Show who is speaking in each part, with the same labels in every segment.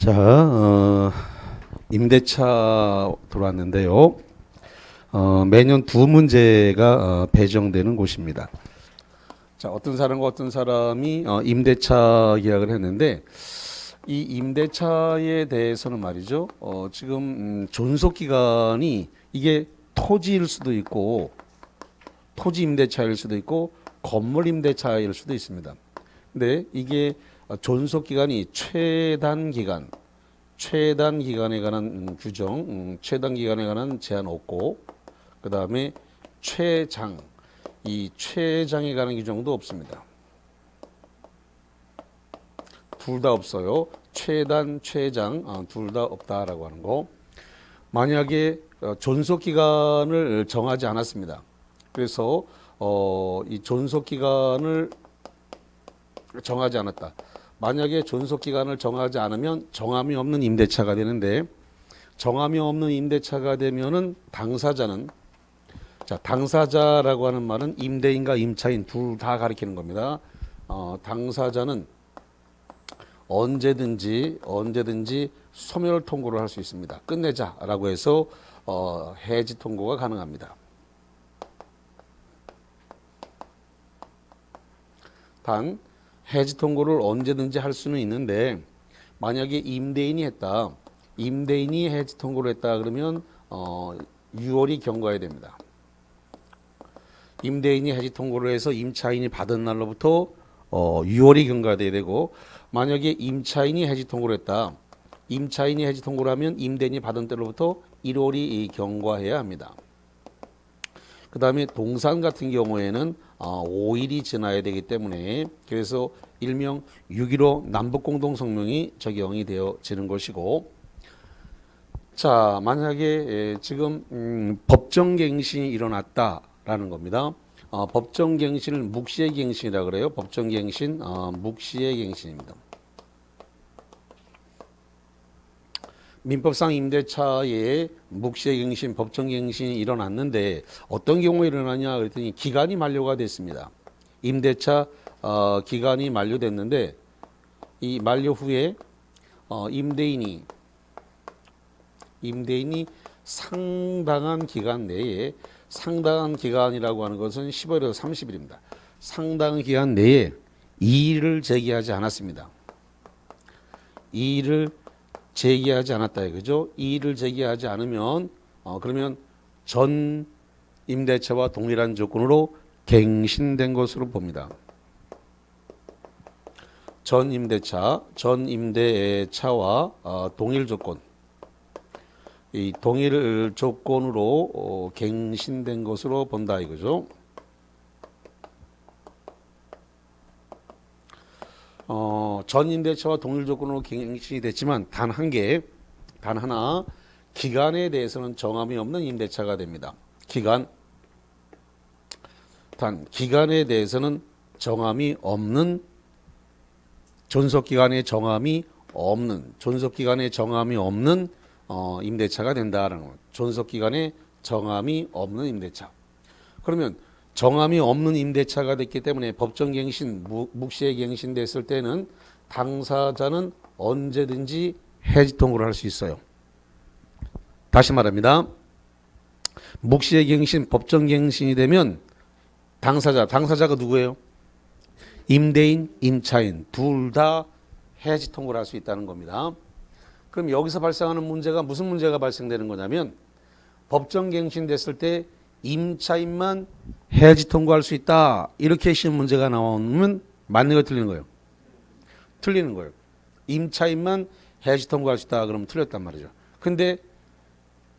Speaker 1: 자, 임대차 들어왔는데요. 매년 두 문제가 배정되는 곳입니다. 자, 어떤 사람과 어떤 사람이 임대차 계약을 했는데 이 임대차에 대해서는 말이죠. 지금 존속 기간이 이게 토지일 수도 있고 토지 임대차일 수도 있고 건물 임대차일 수도 있습니다. 근데 이게 존속 기간이 최단 기간에 관한 규정, 최단 기간에 관한 제한 없고, 그 다음에 최장, 이 최장에 관한 규정도 없습니다. 둘 다 없어요. 최단, 최장, 둘 다 없다라고 하는 거. 만약에 존속 기간을 정하지 않았습니다. 그래서 이 존속 기간을 정하지 않았다. 만약에 존속 기간을 정하지 않으면 정함이 없는 임대차가 되는데, 정함이 없는 임대차가 되면은 당사자는, 자, 당사자라고 하는 말은 임대인과 임차인 둘 다 가리키는 겁니다. 당사자는 언제든지 소멸 통고를 할 수 있습니다. 끝내자라고 해서 해지 통고가 가능합니다. 단 해지 통고를 언제든지 할 수는 있는데, 만약에 임대인이 해지 통고를 했다 그러면 6월이 경과해야 됩니다. 임대인이 해지 통고를 해서 임차인이 받은 날로부터 6월이 경과돼야 되고, 만약에 임차인이 해지 통고를 했다. 임차인이 해지 통고를 하면 임대인이 받은 때로부터 1월이 경과해야 합니다. 그 다음에 동산 같은 경우에는 5일이 지나야 되기 때문에, 그래서 일명 6.15 남북공동성명이 적용이 되어지는 것이고, 자, 만약에 지금 법정갱신이 일어났다라는 겁니다. 법정갱신을 묵시의 갱신이라고 그래요. 법정갱신, 묵시의 갱신입니다. 민법상 임대차에 묵시의 갱신, 법정갱신이 일어났는데 어떤 경우에 일어나냐 그랬더니 기간이 만료가 됐습니다. 임대차 기간이 만료됐는데 이 만료 후에 임대인이 상당한 기간 내에, 상당한 기간이라고 하는 것은 15일에서 30일입니다. 상당한 기간 내에 이의를 제기하지 않았습니다. 이의를 제기하지 않았다 이거죠. 이의를 제기하지 않으면 그러면 전 임대차와 동일한 조건으로 갱신된 것으로 봅니다. 전 임대차와 동일 조건, 이 동일 조건으로 갱신된 것으로 본다 이거죠. 전 임대차와 동일 조건으로 갱신이 됐지만 단 하나 기간에 대해서는 정함이 없는 임대차가 됩니다. 기간에 대해서는 정함이 없는, 존속 기간에 정함이 없는 임대차가 된다라는 겁니다. 존속 기간에 정함이 없는 임대차. 그러면 정함이 없는 임대차가 됐기 때문에 법정갱신, 묵시에 갱신됐을 때는 당사자는 언제든지 해지 통고를 할 수 있어요. 다시 말합니다. 묵시에 갱신, 법정갱신이 되면 당사자가 누구예요? 임대인, 임차인 둘 다 해지 통고를 할 수 있다는 겁니다. 그럼 여기서 발생하는 문제가 무슨 문제가 발생되는 거냐면, 법정갱신 됐을 때 임차인만 해지 통고할 수 있다 이렇게 시험 문제가 나오면 맞는 거 틀리는 거예요? 틀리는 거예요. 임차인만 해지 통고할 수 있다 그러면 틀렸단 말이죠. 근데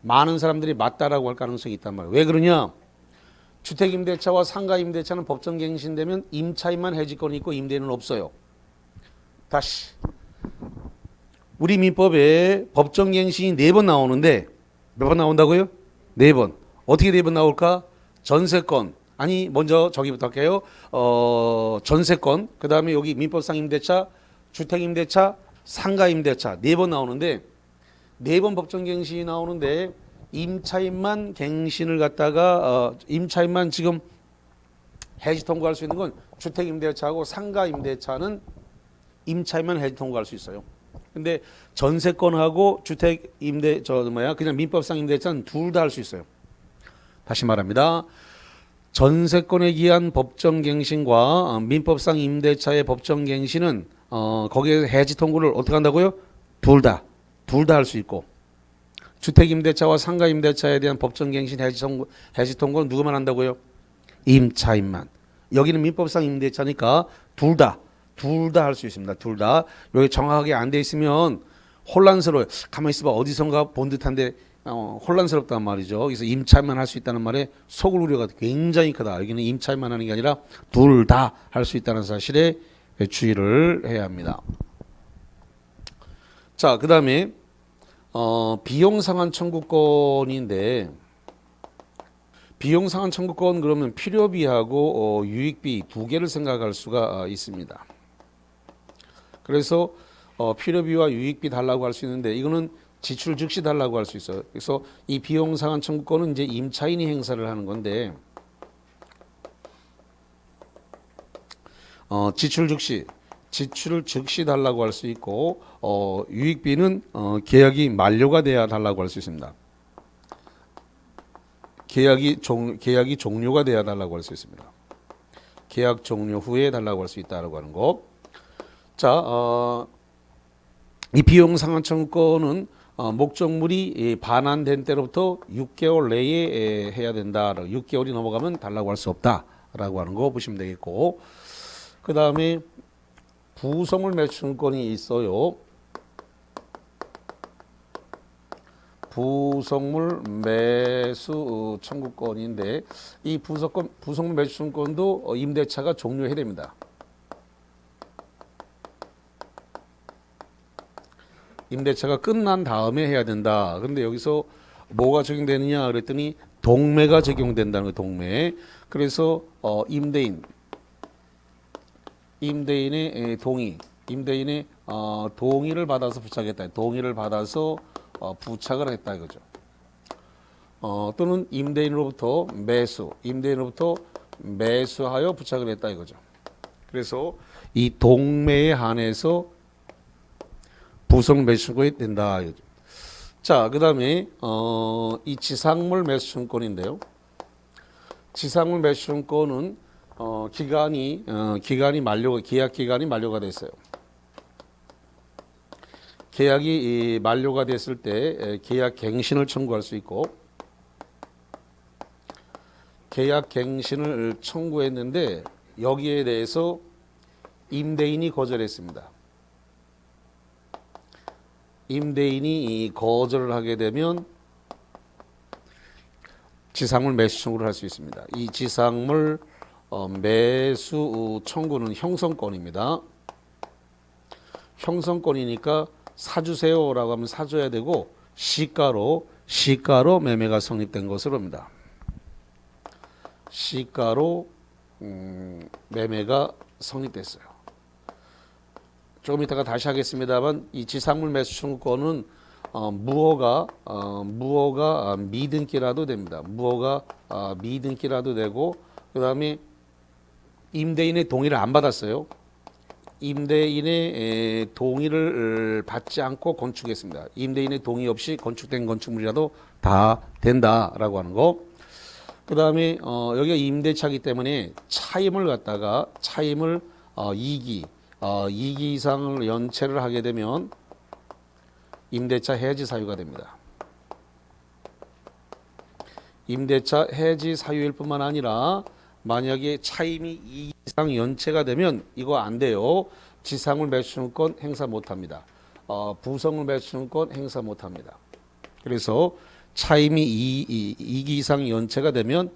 Speaker 1: 많은 사람들이 맞다라고 할 가능성이 있단 말이에요. 왜 그러냐? 주택임대차와 상가임대차는 법정갱신되면 임차인만 해지권이 있고 임대인은 없어요. 다시, 우리 민법에 법정갱신이 4번 나오는데 몇 번 나온다고요? 4번. 어떻게 4번 나올까? 전세권, 아니 먼저 저기부터 할게요. 전세권, 그 다음에 여기 민법상 임대차, 주택임대차, 상가임대차 4번 나오는데, 4번 법정갱신이 나오는데 임차인만 갱신을 갖다가 임차인만 지금 해지 통고할 수 있는 건 주택임대차하고 상가임대차는 임차인만 해지 통고할 수 있어요. 근데 전세권하고 주택 임대 그냥 민법상 임대차는 둘 다 할 수 있어요. 다시 말합니다. 전세권에 기한 법정갱신과 민법상 임대차의 법정갱신은 거기에 해지 통고를 어떻게 한다고요? 둘 다 할 수 있고, 주택 임대차와 상가 임대차에 대한 법정갱신 해지 통고는 누구만 한다고요? 임차인만. 여기는 민법상 임대차니까 둘 다 할 수 있습니다. 둘 다. 여기 정확하게 안 돼 있으면 혼란스러워요. 가만히 있어봐. 어디선가 본 듯한데 혼란스럽단 말이죠. 그래서 임차인만 할 수 있다는 말에 속을 우려가 굉장히 크다. 여기는 임차인만 하는 게 아니라 둘 다 할 수 있다는 사실에 주의를 해야 합니다. 자, 그 다음에 비용상환 청구권인데, 비용상환 청구권 그러면 필요비하고 유익비 두 개를 생각할 수가 있습니다. 그래서 필요비와 유익비 달라고 할 수 있는데, 이거는 지출 즉시 달라고 할 수 있어요. 그래서 이 비용상환 청구권은 이제 임차인이 행사를 하는 건데, 지출을 즉시 달라고 할 수 있고, 유익비는 계약이 만료가 돼야 달라고 할 수 있습니다. 계약이 종료가 돼야 달라고 할 수 있습니다. 계약 종료 후에 달라고 할 수 있다라고 하는 거. 자, 이 비용 상환 청구권은 목적물이 반환된 때로부터 6개월 내에 해야 된다. 6개월이 넘어가면 달라고 할 수 없다라고 하는 거 보시면 되겠고, 그 다음에 부속물 매수 청구권이 있어요. 부속물 매수 청구권인데, 이 부속물 매수 청구권도 임대차가 종료해야 됩니다. 임대차가 끝난 다음에 해야 된다. 그런데 여기서 뭐가 적용되느냐 그랬더니 동매가 적용된다는 거예요. 동매. 그래서 임대인의 동의, 임대인의 동의를 받아서 부착했다. 동의를 받아서 부착을 했다 이거죠. 또는 임대인으로부터 매수하여 부착을 했다 이거죠. 그래서 이 동매에 한해서 부속 매수 청구권이 된다 이거죠. 자, 그 다음에 이 지상물 매수 청구권인데요. 지상물 매수 청구권은 계약 기간이 만료가 됐어요. 계약이 만료가 됐을 때 계약 갱신을 청구할 수 있고, 계약 갱신을 청구했는데 여기에 대해서 임대인이 거절했습니다. 임대인이 거절을 하게 되면 지상물 매수 청구를 할 수 있습니다. 이 지상물 매수 청구는 형성권입니다. 형성권이니까 사주세요라고 하면 사줘야 되고, 시가로 매매가 성립된 것으로 합니다. 시가로 매매가 성립됐어요. 조금 이따가 다시 하겠습니다만, 이 지상물 매수 청구권은 무허가 미등기라도 됩니다. 무허가 미등기라도 되고, 그 다음에 임대인의 동의를 안 받았어요. 임대인의 동의를 받지 않고 건축했습니다. 임대인의 동의 없이 건축된 건축물이라도 다 된다라고 하는 거. 그 다음에 여기가 임대차이기 때문에 차임을 2기 이상을 연체를 하게 되면 임대차 해지 사유가 됩니다. 임대차 해지 사유일 뿐만 아니라 만약에 차임이 2기 이상 연체가 되면 이거 안 돼요. 지상물 매수 청구권 행사 못합니다. 부속물 매수 청구권 행사 못합니다. 그래서 차임이 2기 이상 연체가 되면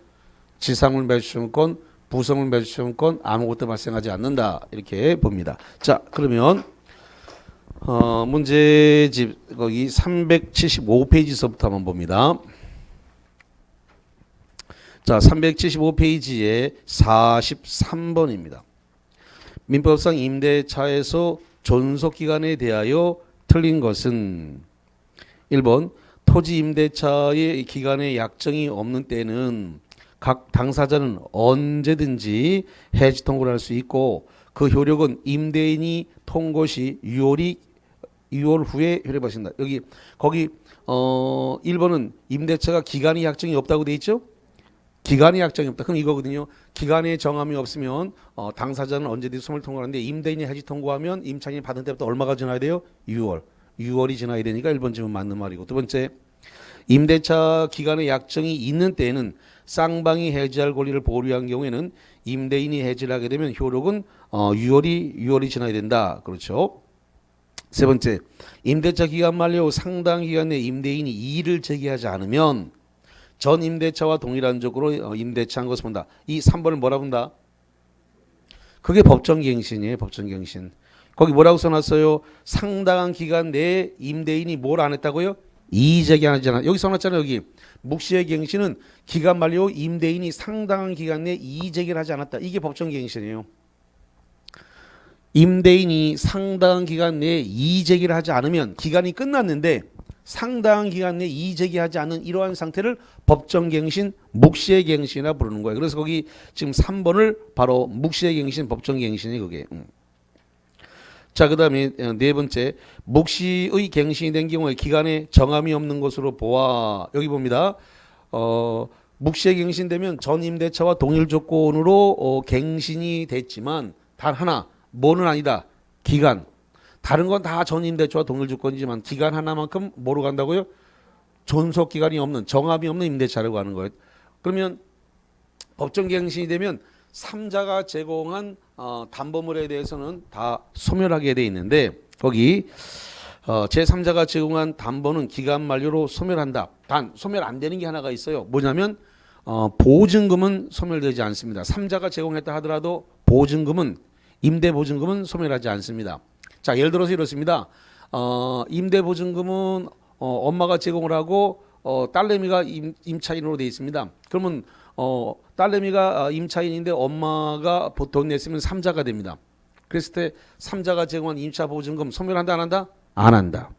Speaker 1: 지상물 매수 청구권, 부속물 매수 청구권 아무것도 발생하지 않는다. 이렇게 봅니다. 자, 그러면 문제집 거기 375페이지서부터 한번 봅니다. 자, 375페이지에 43번입니다. 민법상 임대차에서 존속기간에 대하여 틀린 것은 1번 토지 임대차의 기간에 약정이 없는 때는 각 당사자는 언제든지 해지 통고를 할 수 있고, 그 효력은 임대인이 통고 시 유효리 6월 후에 효력을 발생한다. 여기 거기 1번은 임대차가 기간이 약정이 없다고 돼 있죠? 기간이 약정이 없다. 그럼 이거거든요. 기간에 정함이 없으면 당사자는 언제든지 소멸 통과하는데 임대인이 해지 통과하면 임차인이 받은 때부터 얼마가 지나야 돼요? 6월. 6월이 지나야 되니까 1번 질문 맞는 말이고. 두 번째, 임대차 기간의 약정이 있는 때에는 쌍방이 해지할 권리를 보류한 경우에는 임대인이 해지를 하게 되면 효력은 6월이 지나야 된다. 그렇죠? 세 번째, 임대차 기간 만료 후 상당 기간 내 임대인이 이의를 제기하지 않으면 전 임대차와 동일한 쪽으로 임대차한 것을 본다. 이 3번을 뭐라 본다? 그게 법정갱신이에요. 법정갱신. 거기 뭐라고 써놨어요? 상당한 기간 내에 임대인이 뭘 안 했다고요? 이의 제기하지 않아. 여기 써놨잖아요. 여기 묵시의 갱신은 기간 만료 후 임대인이 상당한 기간 내에 이의 제기를 하지 않았다. 이게 법정갱신이에요. 임대인이 상당한 기간 내에 이의 제기를 하지 않으면 기간이 끝났는데 상당한 기간 내에 이의 제기하지 않은 이러한 상태를 법정갱신, 묵시의 갱신이라 부르는 거예요. 그래서 거기 지금 3번을 바로 묵시의 갱신, 법정갱신이 그게. 자, 그 다음에 네 번째, 묵시의 갱신이 된 경우에 기간에 정함이 없는 것으로 보아. 여기 봅니다. 묵시의 갱신되면 전 임대차와 동일 조건으로 갱신이 됐지만 단 하나, 뭐는 아니다. 기간. 다른 건 다 전 임대차와 동일 조건이지만 기간 하나만큼 뭐로 간다고요? 존속 기간이 없는, 정함이 없는 임대차라고 하는 거예요. 그러면 법정갱신이 되면 3자가 제공한 담보물에 대해서는 다 소멸하게 돼 있는데 거기 제3자가 제공한 담보는 기간 만료로 소멸한다. 단 소멸 안 되는 게 하나가 있어요. 뭐냐면 보증금은 소멸되지 않습니다. 3자가 제공했다 하더라도 보증금은 임대보증금은 소멸하지 않습니다. 자, 예를 들어서 이렇습니다. 임대보증금은 엄마가 제공을 하고 딸내미가 임차인으로 되어 있습니다. 그러면 딸내미가 임차인인데 엄마가 돈 냈으면 3자가 됩니다. 그랬을 때 3자가 제공한 임차보증금 소멸한다 안 한다? 안 한다.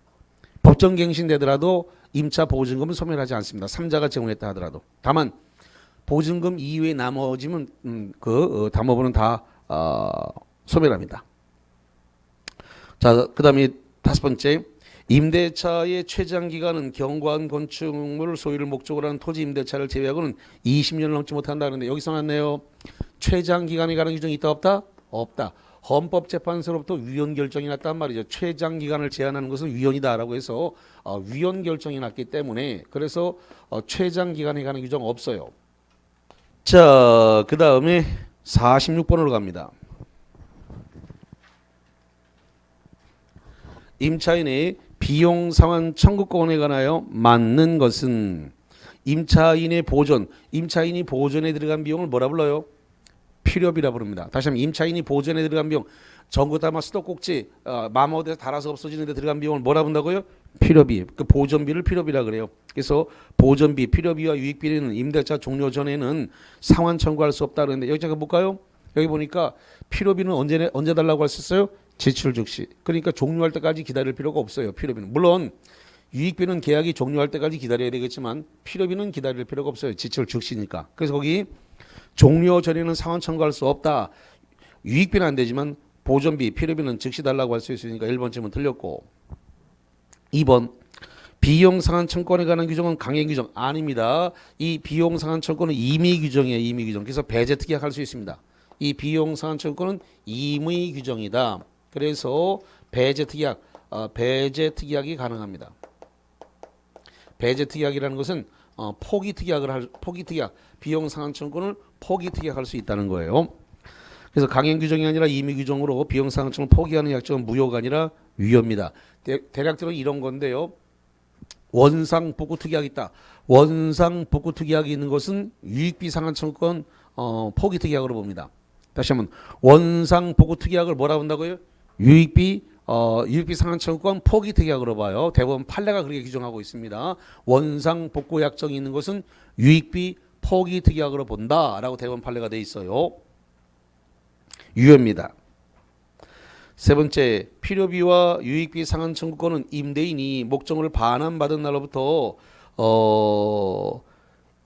Speaker 1: 법정갱신 되더라도 임차보증금은 소멸하지 않습니다. 3자가 제공했다 하더라도. 다만 보증금 이외에 나머지는 그 담보물은 다 소멸합니다. 자, 그 다음에 다섯 번째, 임대차의 최장기간은 경관 건축물 소유를 목적으로 하는 토지 임대차를 제외하고는 20년을 넘지 못한다는데 여기 써놨네요. 최장기간에 관한 규정이 있다 없다? 없다. 헌법재판소로부터 위헌 결정이 났단 말이죠. 최장기간을 제한하는 것은 위헌이다라고 해서 위헌 결정이 났기 때문에 그래서 최장기간에 관한 규정 없어요. 자, 그 다음에 46번으로 갑니다. 임차인의 비용 상환 청구권에 관하여 맞는 것은 임차인의 보존, 임차인이 보존에 들어간 비용을 뭐라 불러요? 필요비라 부릅니다. 다시 한번 임차인이 보존에 들어간 비용, 전구 담아 수도꼭지 마모대에서 달아서 없어지는 데 들어간 비용을 뭐라 본다고요? 필요비. 그 보존비를 필요비라 그래요. 그래서 보존비, 필요비와 유익비는 임대차 종료 전에는 상환 청구할 수 없다 그러는데 여기 잠깐 볼까요? 여기 보니까 필요비는 언제 달라고 할 수 있어요? 지출 즉시. 그러니까 종료할 때까지 기다릴 필요가 없어요. 필요비는. 물론 유익비는 계약이 종료할 때까지 기다려야 되겠지만 필요비는 기다릴 필요가 없어요. 지출 즉시니까. 그래서 거기 종료 전에는 상환 청구할 수 없다. 유익비는 안 되지만 보존비, 필요비는 즉시 달라고 할 수 있으니까 1번 질문 틀렸고 2번 비용 상환 청구권에 관한 규정은 강행 규정 아닙니다. 이 비용 상환 청구권은 임의 규정이에요. 임의 규정. 그래서 배제 특약할 수 있습니다. 이 비용 상환 청구권은 임의 규정이다. 그래서 배제 특약이 가능합니다. 배제 특약이라는 것은 포기 특약, 비용 상환 청구권을 포기 특약할 수 있다는 거예요. 그래서 강행 규정이 아니라 임의 규정으로 비용 상환 청구를 포기하는 약정은 무효가 아니라 위헌입니다. 대략적으로 이런 건데요. 원상 복구 특약이 있다. 원상 복구 특약이 있는 것은 유익비 상환 청구권 포기 특약으로 봅니다. 다시 한번 원상 복구 특약을 뭐라 본다고요? 유익비 상환 청구권 포기 특약으로 봐요. 대법원 판례가 그렇게 규정하고 있습니다. 원상 복구 약정이 있는 것은 유익비 포기 특약으로 본다라고 대법원 판례가 돼 있어요. 유효입니다. 세 번째, 필요비와 유익비 상환 청구권은 임대인이 목적물을 반환받은 날로부터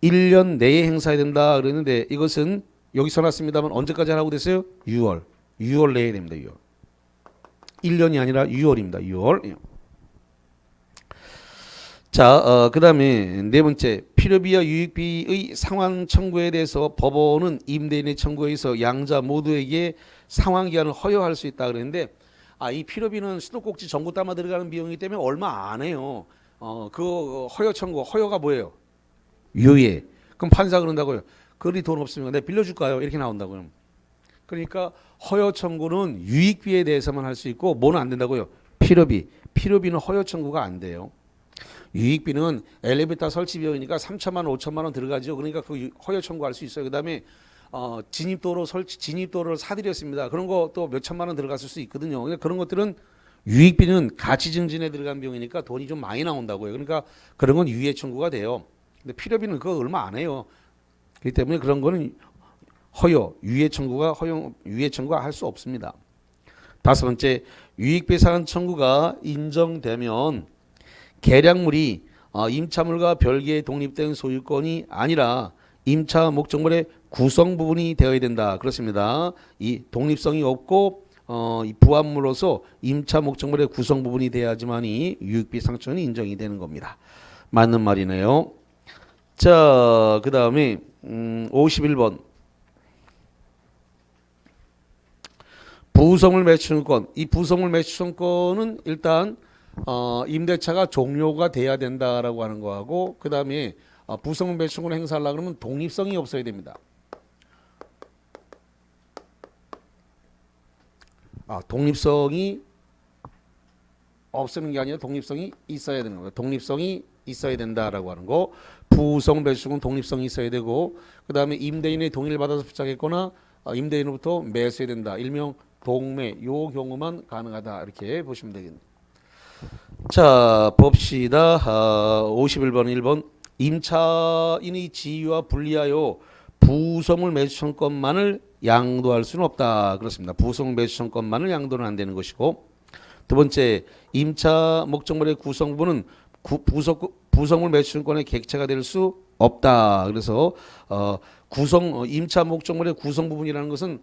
Speaker 1: 1년 내에 행사해야 된다 그랬는데 이것은 여기 써놨습니다만 언제까지 하라고 됐어요? 6월 내에 됩니다. 6월. 1년이 아니라 6월입니다. 6월. 자, 그다음에 네 번째, 필요비와 유익비의 상환 청구에 대해서 법원은 임대인의 청구에 의해서 양자 모두에게 상환 기한을 허용할 수 있다 그랬는데, 이 필요비는 수도꼭지 전구 담아 들어가는 비용이기 때문에 얼마 안 해요. 그 허여 청구, 허여가 뭐예요? 유예. 그럼 판사 그런다고요. 그리 돈 없으면 내가 빌려줄까요? 이렇게 나온다고요. 그러니까 허여 청구는 유익비에 대해서만 할 수 있고 뭐는 안 된다고요? 필요비. 필요비는 허여 청구가 안 돼요. 유익비는 엘리베이터 설치 비용이니까 3천만 원, 5천만 원 들어가죠. 그러니까 그 허여 청구할 수 있어요. 그다음에 진입도로 설치, 진입도로를 사드렸습니다. 그런 거 또 몇 천만 원 들어갔을 수 있거든요. 그러니까 그런 것들은 유익비는 가치 증진에 들어간 비용이니까 돈이 좀 많이 나온다고요. 그러니까 그런 건 유예 청구가 돼요. 근데 필요비는 그거 얼마 안 해요. 그렇기 때문에 그런 거는 허여, 유예 청구가 유예 청구가 할 수 없습니다. 다섯 번째, 유익비 상환 청구가 인정되면 계량물이 임차물과 별개의 독립된 소유권이 아니라 임차 목적물의 구성 부분이 되어야 된다. 그렇습니다. 이 독립성이 없고 이 부합물로서 임차 목적물의 구성 부분이 돼야지만이 유익비 상환이 인정이 되는 겁니다. 맞는 말이네요. 자, 그 다음에 51번. 부속물 매수권이 부속물 매수권은 일단 임대차가 종료가 돼야 된다라고 하는 거하고, 그 다음에 부속물 매수권을 행사하려고 그러면 독립성이 없어야 됩니다. 독립성이 없는 게 아니라 독립성이 있어야 되는 거예요. 독립성이 있어야 된다라고 하는 거. 부속 매수권 독립성이 있어야 되고, 그 다음에 임대인의 동의를 받아서 부착했거나 임대인으로부터 매수해야 된다. 일명 동매. 요 경우만 가능하다. 이렇게 보시면 되겠네요. 자, 봅시다. 51번 1번. 임차인의 지위와 분리하여 부속물 매수권만을 양도할 수는 없다. 그렇습니다. 부속물 매수권만을 양도는 안 되는 것이고, 두 번째, 임차 목적물의 구성부는 부속물 매수권의 객체가 될 수 없다. 그래서 임차 목적물의 구성 부분이라는 것은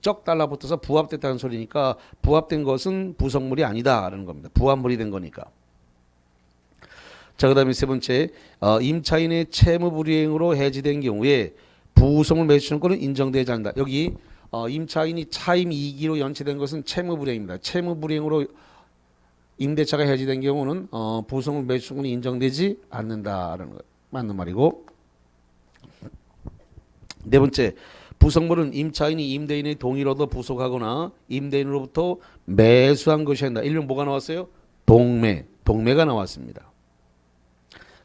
Speaker 1: 쩍 달라붙어서 부합됐다는 소리니까 부합된 것은 부속물이 아니다라는 겁니다. 부합물이 된 거니까. 자, 그다음에 세 번째, 임차인의 채무 불이행으로 해지된 경우에 부속물 매수권은 인정되지 않는다. 여기 임차인이 차임 2기로 연체된 것은 채무 불이행입니다. 채무 불이행으로 임대차가 해지된 경우는 부속물 매수권이 인정되지 않는다라는 거 맞는 말이고, 네 번째, 부속물은 임차인이 임대인의 동의를 얻어 부속하거나 임대인으로부터 매수한 것이 아니다. 일명 뭐가 나왔어요? 동매가 나왔습니다.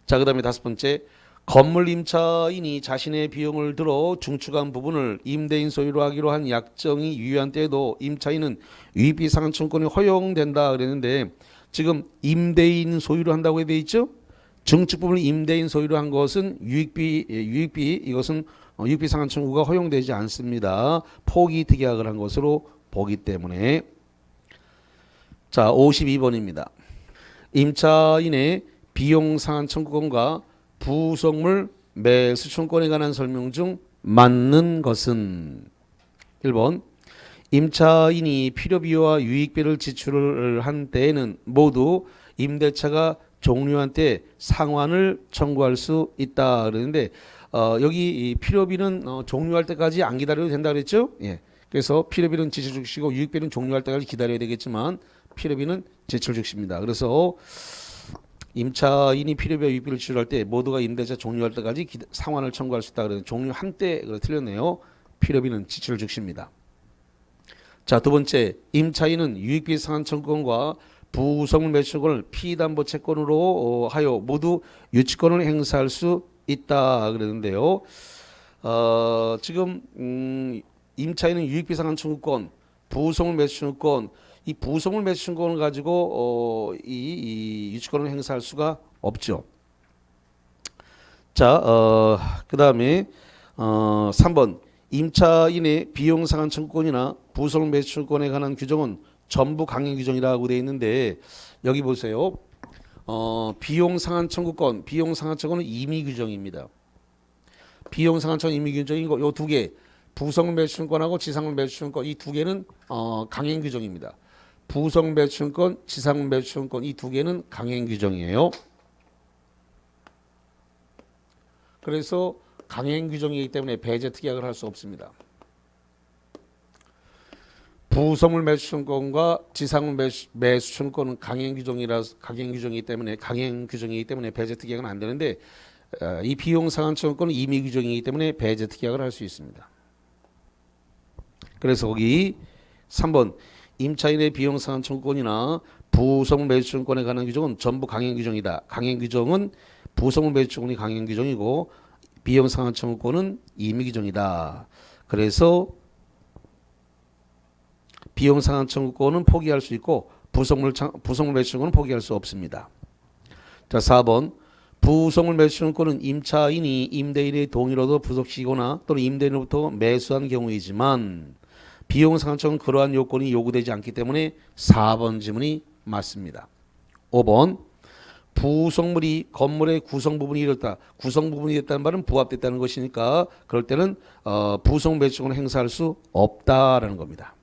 Speaker 1: 자, 그 다음에 다섯 번째, 건물 임차인이 자신의 비용을 들어 중축한 부분을 임대인 소유로 하기로 한 약정이 유효한 때에도 임차인은 유익비 상환 청구권이 허용된다 그랬는데, 지금 임대인 소유로 한다고 되어 있죠? 중축 부분을 임대인 소유로 한 것은 유익비 이것은 유익비 상환 청구가 허용되지 않습니다. 포기 특약을 한 것으로 보기 때문에. 자, 52번입니다. 임차인의 비용 상환 청구권과 부속물 매수청권에 관한 설명 중 맞는 것은 1번, 임차인이 필요비와 유익비를 지출을 한 때에는 모두 임대차가 종료한 때 상환을 청구할 수 있다 그러는데, 여기 이 필요비는 종료할 때까지 안 기다려도 된다 그랬죠? 예. 그래서 필요비는 지출 즉시고 유익비는 종료할 때까지 기다려야 되겠지만 필요비는 지출 즉시입니다. 그래서 임차인이 필요비와 유익비를 지출할 때 모두가 임대차 종료할 때까지 상환을 청구할 수 있다 그러는데 종료한 때 틀렸네요. 필요비는 지출 즉시입니다. 자, 두 번째, 임차인은 유익비 상환 청구권과 부속물 매수권을 피담보 채권으로 하여 모두 유치권을 행사할 수 있다 그러는데요. 지금 임차인은 유익비 상환 청구권, 부속물 매수권, 이 부속물 매수권을 가지고 이 유치권을 행사할 수가 없죠. 자, 그 다음에 3번, 임차인의 비용 상환 청구권이나 부속물 매수권에 관한 규정은 전부 강행 규정이라고 되어 있는데, 여기 보세요. 비용 상환 청구권, 비용 상환 청구는 임의 규정입니다. 비용 상환 청구 임의 규정인 거, 요 두 개, 부속물 매수권하고 지상물 매수권 이 두 개는 강행 규정입니다. 부속 매수권, 지상 매수권 이 두 개는 강행 규정이에요. 그래서 강행 규정이기 때문에 배제 특약을 할 수 없습니다. 부성물 매수청구권과 지상물 매수청구권은 강행 규정이기 때문에 배제 특약은 안 되는데 이 비용 상환 청구권은 임의 규정이기 때문에 배제 특약을 할 수 있습니다. 그래서 거기 3번 임차인의 비용 상환 청구권이나 부성물 매수청구권에 관한 규정은 전부 강행 규정이다. 강행 규정은 부성물 매수청구권이 강행 규정이고 비용 상환 청구권은 임의 규정이다. 그래서 비용 상환 청구권은 포기할 수 있고 부성물 매수청구권은 포기할 수 없습니다. 자, 4번 부성물 매수청구권은 임차인이 임대인의 동의로도 부속시키거나 또는 임대인으로부터 매수한 경우이지만 비용 상환 청구는 그러한 요건이 요구되지 않기 때문에 4번 지문이 맞습니다. 5번 부속물이 건물의 구성 부분이 이렇다. 구성 부분이 됐다는 말은 부합됐다는 것이니까 그럴 때는 부성 매수청구를 행사할 수 없다라는 겁니다.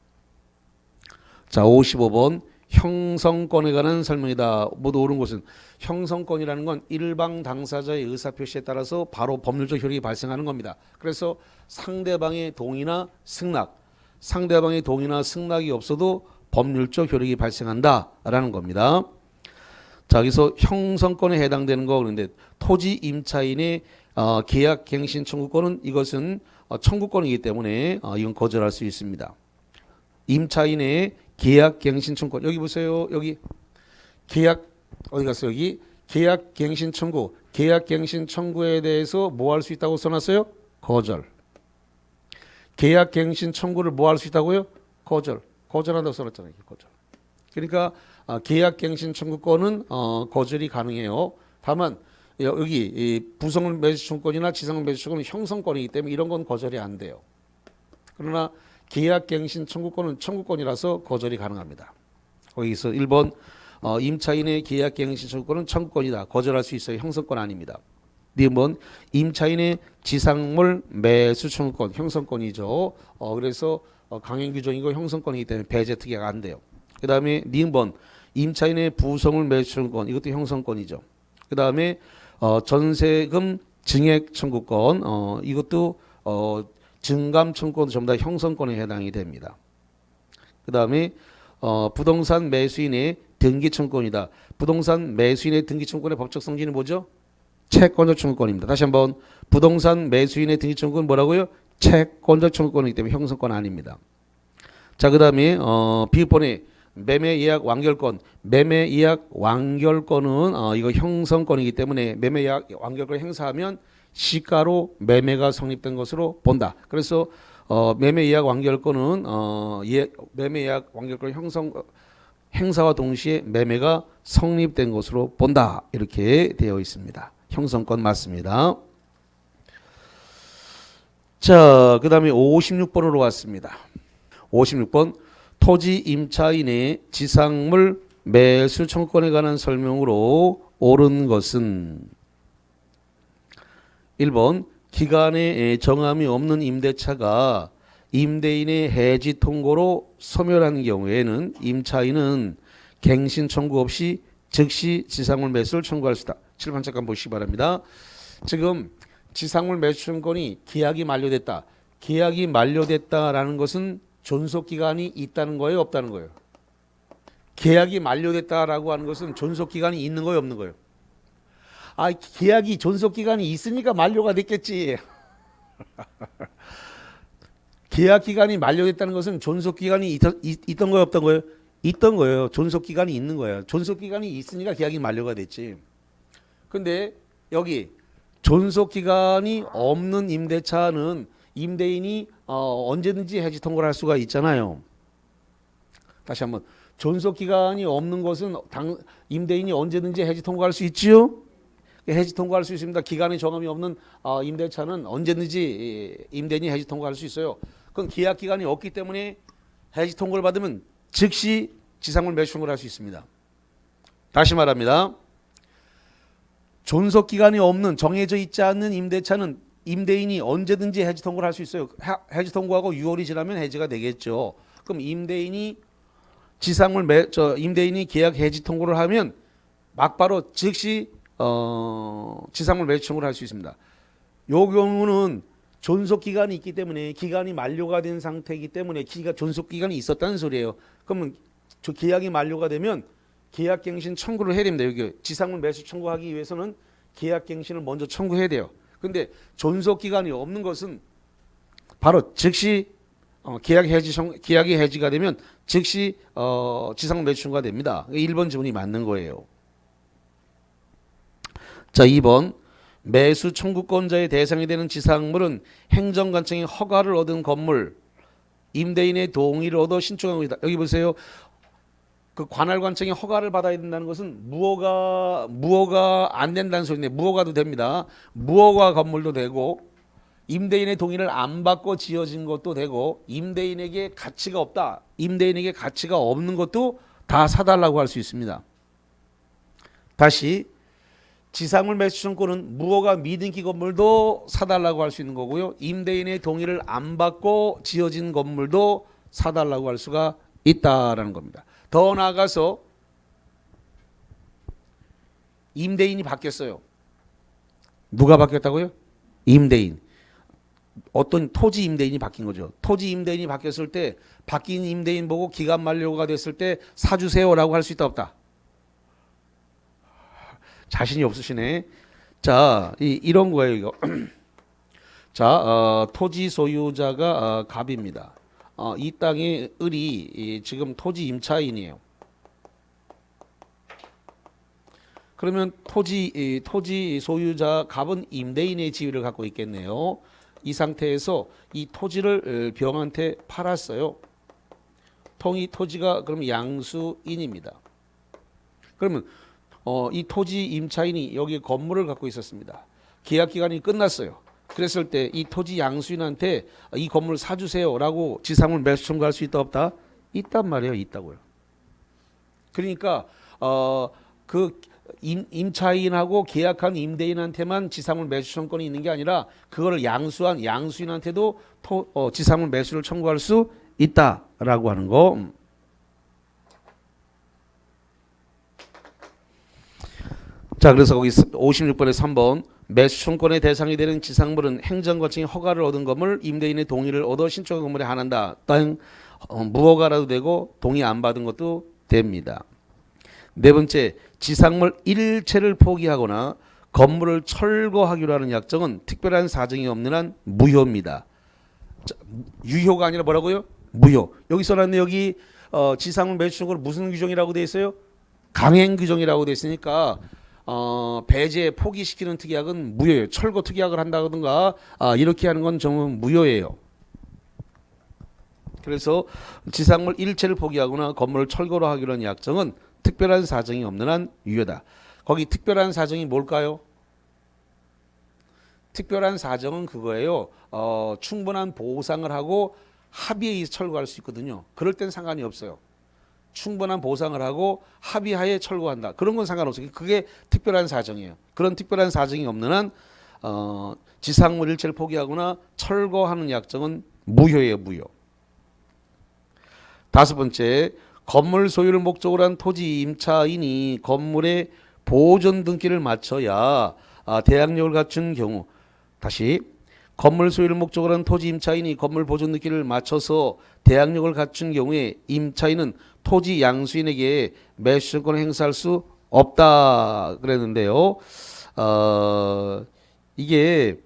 Speaker 1: 자, 55번 형성권에 관한 설명이다. 모두 옳은 것은 형성권이라는 건 일방 당사자의 의사표시에 따라서 바로 법률적 효력이 발생하는 겁니다. 그래서 상대방의 동의나 승낙이 없어도 법률적 효력이 발생한다라는 겁니다. 자, 여기서 형성권에 해당되는 거 그런데 토지 임차인의 계약 갱신 청구권은 이것은 청구권이기 때문에 이건 거절할 수 있습니다. 임차인의 계약 갱신 청구권 여기 보세요. 여기 계약 어디 갔어요? 여기 계약 갱신 청구. 계약 갱신 청구에 대해서 뭐 할 수 있다고 써놨어요? 거절. 계약 갱신 청구를 뭐 할 수 있다고요? 거절. 거절한다고 써놨잖아요. 거절. 그러니까 계약 갱신 청구권은 거절이 가능해요. 다만 여기 이 부성물 매수 청구권이나 지상물 매수 청구권은 형성권이기 때문에 이런 건 거절이 안 돼요. 그러나 계약 갱신 청구권은 청구권이라서 거절이 가능합니다. 거기서 1번 임차인의 계약 갱신 청구권은 청구권이다. 거절할 수 있어요. 형성권 아닙니다. 2번 임차인의 지상물 매수 청구권 형성권이죠. 그래서 강행 규정이고 형성권이기 때문에 배제 특약이 안 돼요. 그 다음에 2번 임차인의 부성물 매수 청구권 이것도 형성권이죠. 그 다음에 전세금 증액 청구권 이것도 증감 청구권 전부 다 형성권에 해당이 됩니다. 그 다음에 부동산 매수인의 등기 청구권이다. 부동산 매수인의 등기 청구권의 법적 성질은 뭐죠? 채권적 청구권입니다. 다시 한번 부동산 매수인의 등기 청구권은 뭐라고요? 채권적 청구권이기 때문에 형성권 아닙니다. 자, 그 다음에 비급본의 매매 예약 완결권. 매매 예약 완결권은 이거 형성권이기 때문에 매매 예약 완결권을 행사하면 시가로 매매가 성립된 것으로 본다. 그래서 매매 예약 완결권은 매매 예약 완결권 행사와 동시에 매매가 성립된 것으로 본다. 이렇게 되어 있습니다. 형성권 맞습니다. 자, 그 다음에 56번으로 왔습니다. 56번 토지 임차인의 지상물 매수 청구권에 관한 설명으로 옳은 것은 1번 기간에 정함이 없는 임대차가 임대인의 해지 통고로 소멸하는 경우에는 임차인은 갱신 청구 없이 즉시 지상물 매수를 청구할 수 있다. 칠판 잠깐 보시기 바랍니다. 지금 지상물 매수 청구권이 계약이 만료됐다. 계약이 만료됐다라는 것은 존속기간이 있다는 거예요? 없다는 거예요? 계약이 만료됐다라고 하는 것은 존속기간이 있는 거예요? 없는 거예요? 계약이 존속기간이 있으니까 만료가 됐겠지. 계약기간이 만료됐다는 것은 존속기간이 있던 거예요? 없던 거예요? 있던 거예요. 존속기간이 있는 거예요. 존속기간이 있으니까 계약이 만료가 됐지. 근데 여기 존속기간이 없는 임대차는 임대인이 언제든지 해지 통고를 할 수가 있잖아요. 다시 한번 존속기간이 없는 것은 임대인이 언제든지 해지 통고할 수 있지요. 해지 통고할 수 있습니다. 기간의 정함이 없는 임대차는 언제든지 임대인이 해지 통고할 수 있어요. 그건 계약 기간이 없기 때문에 해지 통고를 받으면 즉시 지상물 매수 청구를 할 수 있습니다. 다시 말합니다. 존속 기간이 없는 정해져 있지 않는 임대차는 임대인이 언제든지 해지 통고를 할 수 있어요. 해지 통고하고 6월이 지나면 해지가 되겠죠. 그럼 임대인이 임대인이 계약 해지 통고를 하면 막바로 즉시 지상물 매수 청구를 할 수 있습니다. 요 경우는 존속 기간이 있기 때문에 기간이 만료가 된 상태이기 때문에 존속 기간이 있었다는 소리예요. 그러면 저 계약이 만료가 되면 계약갱신 청구를 해야 됩니다. 여기 지상물 매수 청구하기 위해서는 계약갱신을 먼저 청구해야 돼요. 근데 존속 기간이 없는 것은 바로 즉시 계약이 해지가 되면 즉시 지상물 매수 청구가 됩니다. 1번 지문이 맞는 거예요. 자, 2번 매수 청구권자의 대상이 되는 지상물은 행정관청의 허가를 얻은 건물, 임대인의 동의를 얻어 신청하고 있다. 여기 보세요. 그 관할관청의 허가를 받아야 된다는 것은 무허가 안 된다는 소리인데 무허가도 됩니다. 무허가 건물도 되고 임대인의 동의를 안 받고 지어진 것도 되고 임대인에게 가치가 없다. 임대인에게 가치가 없는 것도 다 사달라고 할 수 있습니다. 다시 지상물 매수 청구는 무허가 미등기 건물도 사달라고 할 수 있는 거고요. 임대인의 동의를 안 받고 지어진 건물도 사달라고 할 수가 있다라는 겁니다. 더 나아가서 임대인이 바뀌었어요. 누가 바뀌었다고요? 임대인. 어떤 토지 임대인이 바뀐 거죠. 토지 임대인이 바뀌었을 때 바뀐 임대인 보고 기간 만료가 됐을 때 사주세요라고 할 수 있다 없다? 자신이 없으시네. 자, 이런 거예요, 이거. 자, 토지 소유자가 갑입니다. 이 땅의 을이 지금 토지 임차인이에요. 그러면 토지 소유자 갑은 임대인의 지위를 갖고 있겠네요. 이 상태에서 이 토지를 병한테 팔았어요. 토지가 그러면 양수인입니다. 그러면 이 토지 임차인이 여기 건물을 갖고 있었습니다. 계약 기간이 끝났어요. 그랬을 때 이 토지 양수인한테 이 건물 사주세요라고 지상물 매수 청구할 수 있다 없다? 있단 말이에요. 있다고요. 그러니까 그 임차인하고 계약한 임대인한테만 지상물 매수 청구권이 있는 게 아니라 그거를 양수한 양수인한테도 지상물 매수를 청구할 수 있다라고 하는 거. 자, 그래서 거기 56번에 3번 매수 청구권의 대상이 되는 지상물은 행정관청의 허가를 얻은 건물, 임대인의 동의를 얻어 신청한 건물에 한한다. 땅 무허가라도 되고 동의 안 받은 것도 됩니다. 네 번째, 지상물 일체를 포기하거나 건물을 철거하기로 하는 약정은 특별한 사정이 없는 한 무효입니다. 자, 유효가 아니라 뭐라고요? 무효. 여기 써놨네. 여기 지상물 매수 청구를 무슨 규정이라고 돼 있어요? 강행 규정이라고 돼 있으니까 배제 포기시키는 특약은 무효예요. 철거 특약을 한다든가 이렇게 하는 건 정말 무효예요. 그래서 지상물 일체를 포기하거나 건물을 철거로 하기로 한 약정은 특별한 사정이 없는 한 유효다. 거기 특별한 사정이 뭘까요? 특별한 사정은 그거예요. 충분한 보상을 하고 합의에 의해서 철거할 수 있거든요. 그럴 땐 상관이 없어요. 충분한 보상을 하고 합의하에 철거한다. 그런 건 상관없어요. 그게 특별한 사정이에요. 그런 특별한 사정이 없는 한 지상물 일체를 포기하거나 철거하는 약정은 무효예요. 무효. 다섯 번째, 건물 소유를 목적으로 한 토지 임차인이 건물의 보존 등기를 마쳐야 대항력을 갖춘 경우. 다시 건물 소유를 목적으로 한 토지 임차인이 건물 보존 등기를 마쳐서 대항력을 갖춘 경우에 임차인은 토지 양수인에게 매수권을 행사할 수 없다 그랬는데요. 이게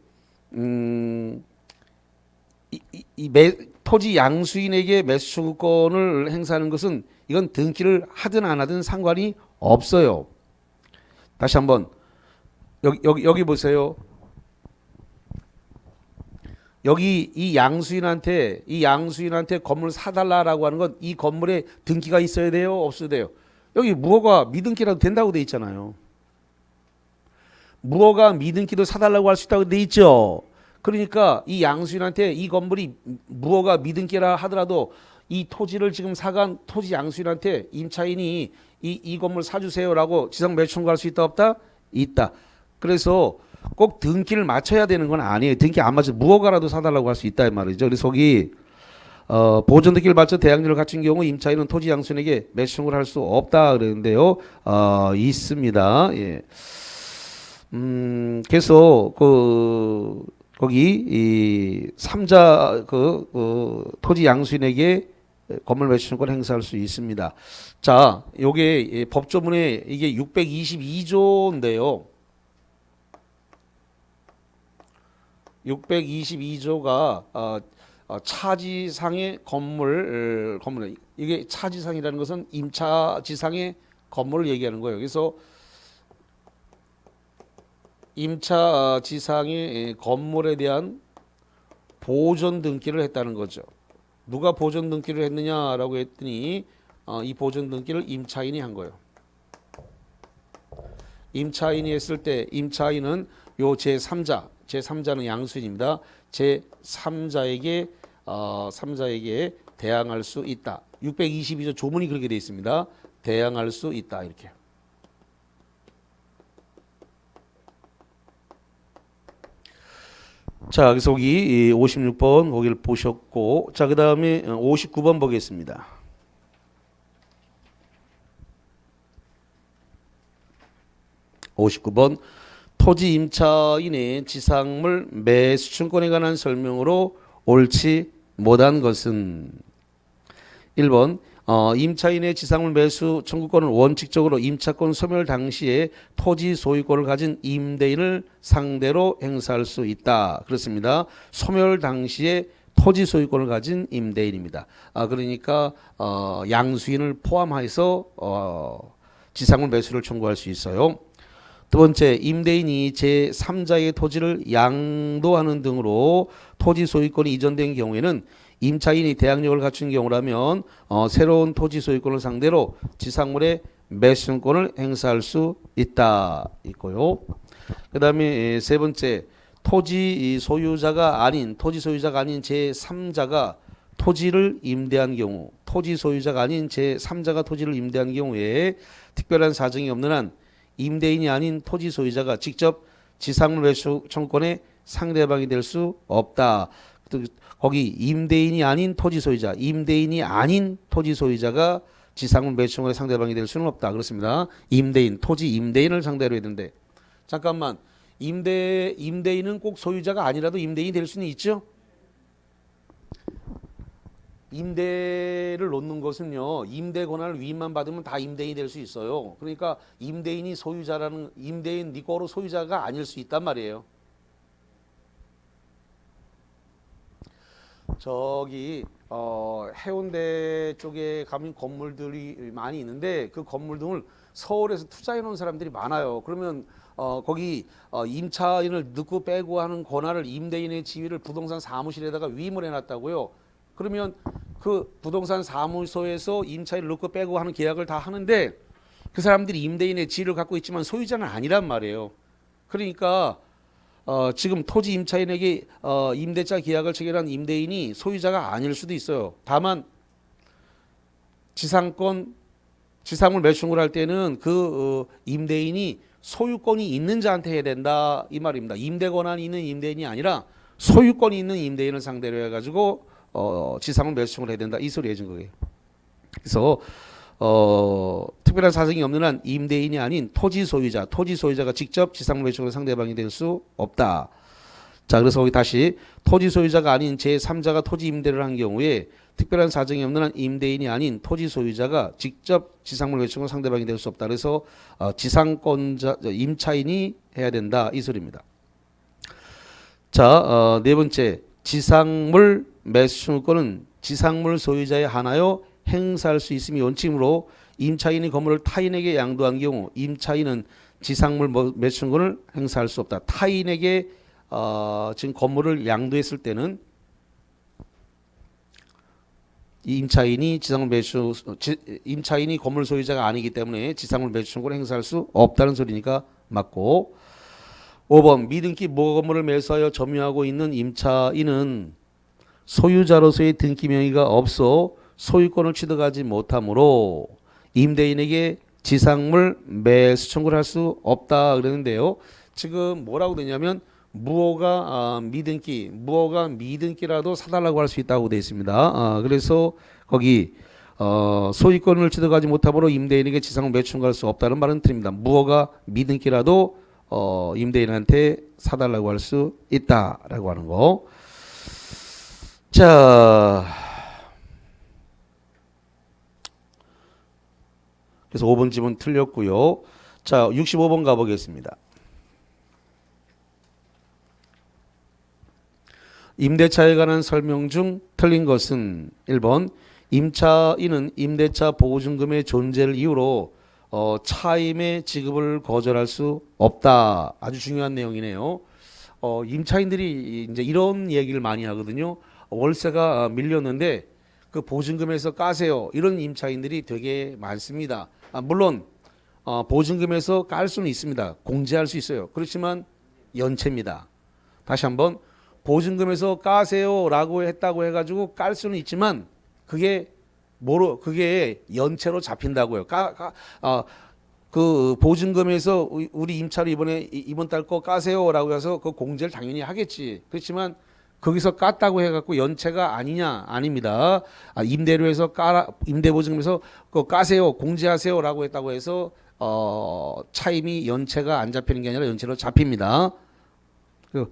Speaker 1: 토지 양수인에게 매수권을 행사하는 것은 이건 등기를 하든 안 하든 상관이 없어요. 다시 한번 여기 보세요. 여기 이 양수인한테 건물 사달라라고 하는 건 이 건물에 등기가 있어야 돼요? 없어야 돼요? 여기 무허가 미등기라도 된다고 돼 있잖아요. 무허가 미등기도 사달라고 할 수 있다고 돼 있죠. 그러니까 이 양수인한테 이 건물이 무허가 미등기라 하더라도 이 토지를 지금 사간 토지 양수인한테 임차인이 이 건물 사주세요라고 지상 매수 청구할 수 있다 없다? 있다. 그래서 꼭 등기를 맞춰야 되는 건 아니에요. 등기 안 맞춰서 무허가라도 사달라고 할 수 있다 이 말이죠. 그래서 거기 보존 등기를 맞춰 대항력을 갖춘 경우 임차인은 토지 양수인에게 매수 청구를 할 수 없다 그러는데요. 있습니다. 예. 그래서 거기 이 3자 토지 양수인에게 건물 매수권을 행사할 수 있습니다. 자, 요게 법조문에 이게 622조인데요. 622조가 차지상의 건물 이게 차지상이라는 것은 임차지상의 건물을 얘기하는 거예요. 그래서 임차지상의 건물에 대한 보존 등기를 했다는 거죠. 누가 보존 등기를 했느냐라고 했더니 이 보존 등기를 임차인이 한 거예요. 임차인이 했을 때 임차인은 요 제3자는 양수인입니다. 제3자에게 3자에게 대항할 수 있다. 622조 조문이 그렇게 되어 있습니다. 대항할 수 있다 이렇게. 자, 그래서 여기 56번 거기를 보셨고, 자, 그 다음에 59번 보겠습니다. 59번 토지 임차인의 지상물 매수청권에 관한 설명으로 옳지 못한 것은 1번 임차인의 지상물 매수 청구권은 원칙적으로 임차권 소멸 당시에 토지 소유권을 가진 임대인을 상대로 행사할 수 있다. 그렇습니다. 소멸 당시에 토지 소유권을 가진 임대인입니다. 그러니까 양수인을 포함해서 지상물 매수를 청구할 수 있어요. 두 번째, 임대인이 제3자의 토지를 양도하는 등으로 토지 소유권이 이전된 경우에는 임차인이 대항력을 갖춘 경우라면 새로운 토지 소유권을 상대로 지상물의 매수권을 행사할 수 있다 있고요. 그 다음에 세 번째, 토지 소유자가 아닌 제3자가 토지를 임대한 경우, 토지 소유자가 아닌 제3자가 토지를 임대한 경우에 특별한 사정이 없는 한 임대인이 아닌 토지 소유자가 직접 지상물 매수 청구권의 상대방이 될 수 없다. 거기 임대인이 아닌 토지 소유자가 지상물 매수 청구권의 상대방이 될 수는 없다. 그렇습니다. 토지 임대인을 상대로 해야 되는데, 잠깐만, 임대인은 꼭 소유자가 아니라도 임대인이 될 수는 있죠? 임대를 놓는 것은요, 임대 권한을 위임만 받으면 다 임대인이 될 수 있어요. 그러니까 임대인 네 거로 소유자가 아닐 수 있단 말이에요. 저기 해운대 쪽에 가면 건물들이 많이 있는데 그 건물 등을 서울에서 투자해 놓은 사람들이 많아요. 그러면 거기 임차인을 넣고 빼고 하는 권한을 임대인의 지위를 부동산 사무실에다가 위임을 해놨다고요. 그러면 그 부동산 사무소에서 임차인을 넣고 빼고 하는 계약을 다 하는데 그 사람들이 임대인의 지위를 갖고 있지만 소유자는 아니란 말이에요. 그러니까 지금 토지 임차인에게 임대차 계약을 체결한 임대인이 소유자가 아닐 수도 있어요. 다만 지상물 매수를 할 때는 그 임대인이 소유권이 있는 자한테 해야 된다 이 말입니다. 임대 권한이 있는 임대인이 아니라 소유권이 있는 임대인을 상대로 해가지고 지상물 매수청을 해야 된다 이 소리 해준 거예요. 그래서 특별한 사정이 없는 한 임대인이 아닌 토지 소유자가 직접 지상물 매수청의 상대방이 될 수 없다. 자, 그래서 거기 다시 토지 소유자가 아닌 제3자가 토지 임대를 한 경우에 특별한 사정이 없는 한 임대인이 아닌 토지 소유자가 직접 지상물 매수청의 상대방이 될 수 없다. 그래서 임차인이 해야 된다 이 소리입니다. 자, 네 번째, 지상물 매수청구권은 지상물 소유자에 한하여 행사할 수 있음이 원칙이므로 임차인이 건물을 타인에게 양도한 경우 임차인은 지상물 매수청구권을 행사할 수 없다. 타인에게 지금 건물을 양도했을 때는 임차인이 건물 소유자가 아니기 때문에 지상물 매수청구권을 행사할 수 없다는 소리니까 맞고. 5번 미등기 무허가 건물을 매수하여 점유하고 있는 임차인은 소유자로서의 등기 명의가 없어 소유권을 취득하지 못하므로 임대인에게 지상물 매수 청구를 할 수 없다 그랬는데요. 지금 뭐라고 되냐면 무허가 미등기라도 사달라고 할 수 있다고 되어 있습니다. 그래서 거기 소유권을 취득하지 못하므로 임대인에게 지상물 매수 청구할 수 없다는 말은 틀립니다. 무허가 미등기라도 임대인한테 사달라고 할 수 있다라고 하는 거. 자, 그래서 5번 집은 틀렸고요. 자, 65번 가보겠습니다. 임대차에 관한 설명 중 틀린 것은 1번 임차인은 임대차 보증금의 존재를 이유로 차임의 지급을 거절할 수 없다. 아주 중요한 내용이네요. 임차인들이 이제 이런 얘기를 많이 하거든요. 월세가 밀렸는데 그 보증금에서 까세요. 이런 임차인들이 되게 많습니다. 물론 보증금에서 깔 수는 있습니다. 공제할 수 있어요. 그렇지만 연체입니다. 다시 한번 보증금에서 까세요라고 했다고 해가지고 깔 수는 있지만 그게 연체로 잡힌다고요. 그 보증금에서 우리 임차료 이번 달 거 까세요라고 해서 그 공제를 당연히 하겠지. 그렇지만 거기서 깠다고 해갖고 연체가 아니냐? 아닙니다. 임대료에서 임대보증금에서 그 까세요, 공제하세요라고 했다고 해서 차임이 연체가 안 잡히는 게 아니라 연체로 잡힙니다.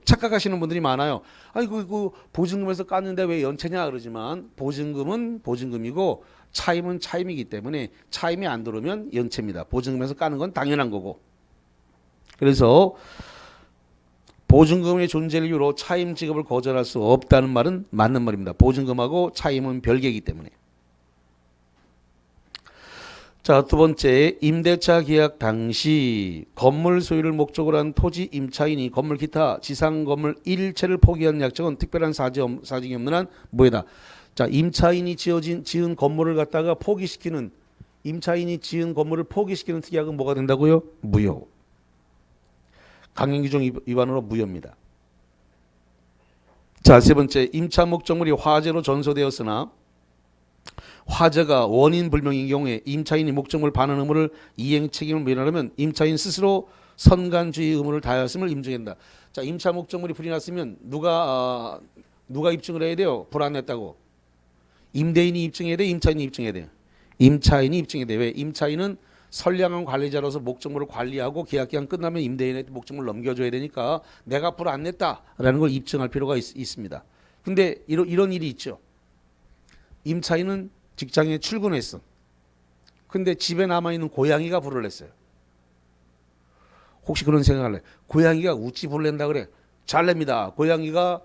Speaker 1: 착각하시는 분들이 많아요. 아이고, 그 보증금에서 깠는데 왜 연체냐 그러지만 보증금은 보증금이고 차임은 차임이기 때문에 차임이 안 들어오면 연체입니다. 보증금에서 까는 건 당연한 거고. 그래서 보증금의 존재를 이유로 차임 지급을 거절할 수 없다는 말은 맞는 말입니다. 보증금하고 차임은 별개이기 때문에. 자, 두 번째, 임대차 계약 당시 건물 소유를 목적으로 한 토지 임차인이 건물 기타 지상 건물 일체를 포기한 약정은 특별한 사정이 없는 한 무효다. 자, 임차인이 지은 건물을 갖다가 임차인이 지은 건물을 포기시키는 특약은 뭐가 된다고요? 무효. 강행규정 위반으로 무효입니다. 자, 세 번째, 임차 목적물이 화재로 전소되었으나 화재가 원인 불명인 경우에 임차인이 목적물 반환 의무를 이행 책임을 면하려면 임차인 스스로 선관주의 의무를 다하였음을 인정한다. 자, 임차 목적물이 불이 났으면 누가 입증을 해야 돼요? 불 안 냈다고. 임대인이 입증해야 돼? 임차인이 입증해야 돼요? 임차인이 입증해야 돼요. 왜? 임차인은 선량한 관리자로서 목적물을 관리하고 계약기간 끝나면 임대인한테 목적물을 넘겨줘야 되니까 내가 불 안 냈다라는 걸 입증할 필요가 있습니다. 근데 이런 일이 있죠. 임차인은 직장에 출근했어. 근데 집에 남아있는 고양이가 불을 냈어요. 혹시 그런 생각할래? 고양이가 우찌 불 낸다 그래? 잘 냅니다. 고양이가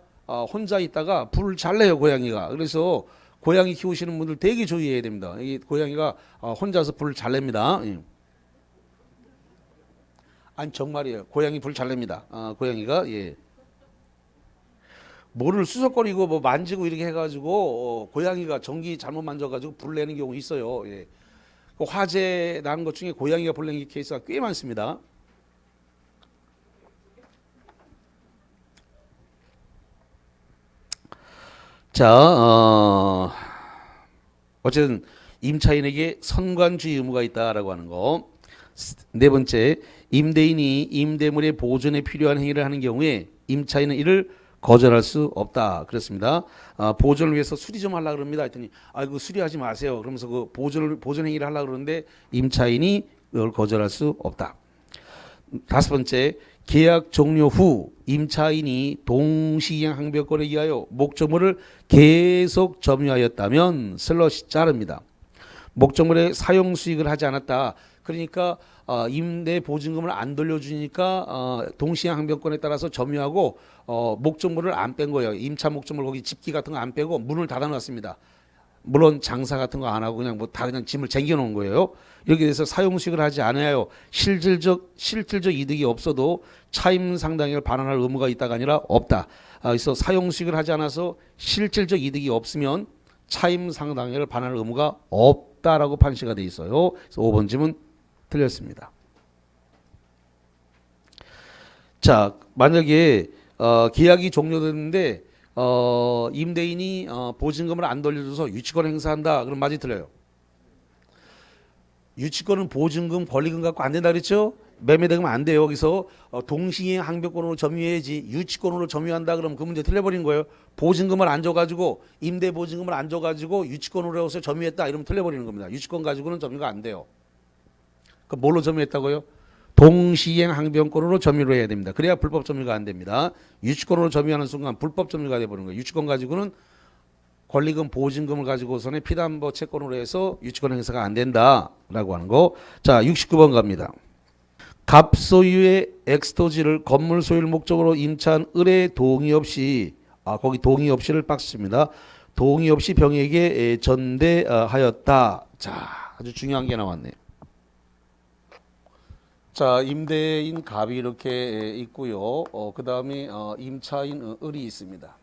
Speaker 1: 혼자 있다가 불을 잘 내요, 고양이가. 그래서 고양이 키우시는 분들 되게 주의해야 됩니다. 이 고양이가 혼자서 불을 잘 냅니다. 아니 정말이에요. 고양이 불 잘 냅니다. 고양이가 예. 뭐를 수석거리고 뭐 만지고 이렇게 해가지고 고양이가 전기 잘못 만져가지고 불 내는 경우 있어요. 예. 그 화재 난 것 중에 고양이가 불 내는 케이스가 꽤 많습니다. 자, 어쨌든 임차인에게 선관주의 의무가 있다라고 하는 거. 네 번째, 임대인이 임대물의 보존에 필요한 행위를 하는 경우에 임차인은 이를 거절할 수 없다. 그렇습니다. 보존을 위해서 수리 좀 하려고 그럽니다. 했더니 그 수리하지 마세요. 그러면서 그 보존 행위를 하려고 그러는데 임차인이 그걸 거절할 수 없다. 다섯 번째, 계약 종료 후 임차인이 동시이행 항변권에 의하여 목적물을 계속 점유하였다면 슬롯이 자릅니다. 목적물의 사용 수익을 하지 않았다. 그러니까 임대 보증금을 안 돌려주니까 동시이행 항변권에 따라서 점유하고 목적물을 안 뺀 거예요. 임차 목적물 거기 집기 같은 거 안 빼고 문을 닫아놨습니다. 물론 장사 같은 거 안 하고 그냥 뭐 다 그냥 짐을 쟁겨놓은 거예요. 이렇게 돼서 사용 수익을 하지 않아요. 실질적 이득이 없어도 차임 상당액을 반환할 의무가 있다가 아니라 없다. 그래서 사용 수익을 하지 않아서 실질적 이득이 없으면 차임 상당액을 반환할 의무가 없다라고 판시가 돼 있어요. 그래서 5번 질문 틀렸습니다. 자, 만약에 계약이 종료됐는데 임대인이 보증금을 안 돌려줘서 유치권 행사한다. 그럼 맞이 틀려요. 유치권은 보증금, 권리금 갖고 안 된다 그랬죠? 매매대금 안 돼요. 여기서 동시에 항변권으로 점유해야지 유치권으로 점유한다 그러면 그 문제 틀려버린 거예요. 보증금을 안 줘가지고 임대 보증금을 안 줘가지고 유치권으로 해서 점유했다 이러면 틀려버리는 겁니다. 유치권 가지고는 점유가 안 돼요. 그 뭘로 점유했다고요? 동시행 항변권으로 점유를 해야 됩니다. 그래야 불법 점유가 안 됩니다. 유치권으로 점유하는 순간 불법 점유가 돼버리는 거예요. 유치권 가지고는 권리금 보증금을 가지고서는 피담보 채권으로 해서 유치권 행사가 안 된다라고 하는 거. 자, 69번 갑니다. 갑소유의 엑스토지를 건물 소유를 목적으로 임차한 을의 동의 없이 거기 동의 없이를 박스입니다. 동의 없이 병에게 전대하였다. 자, 아주 중요한 게 나왔네요. 자, 임대인 갑이 이렇게 있고요. 그 다음에 임차인 을이 있습니다.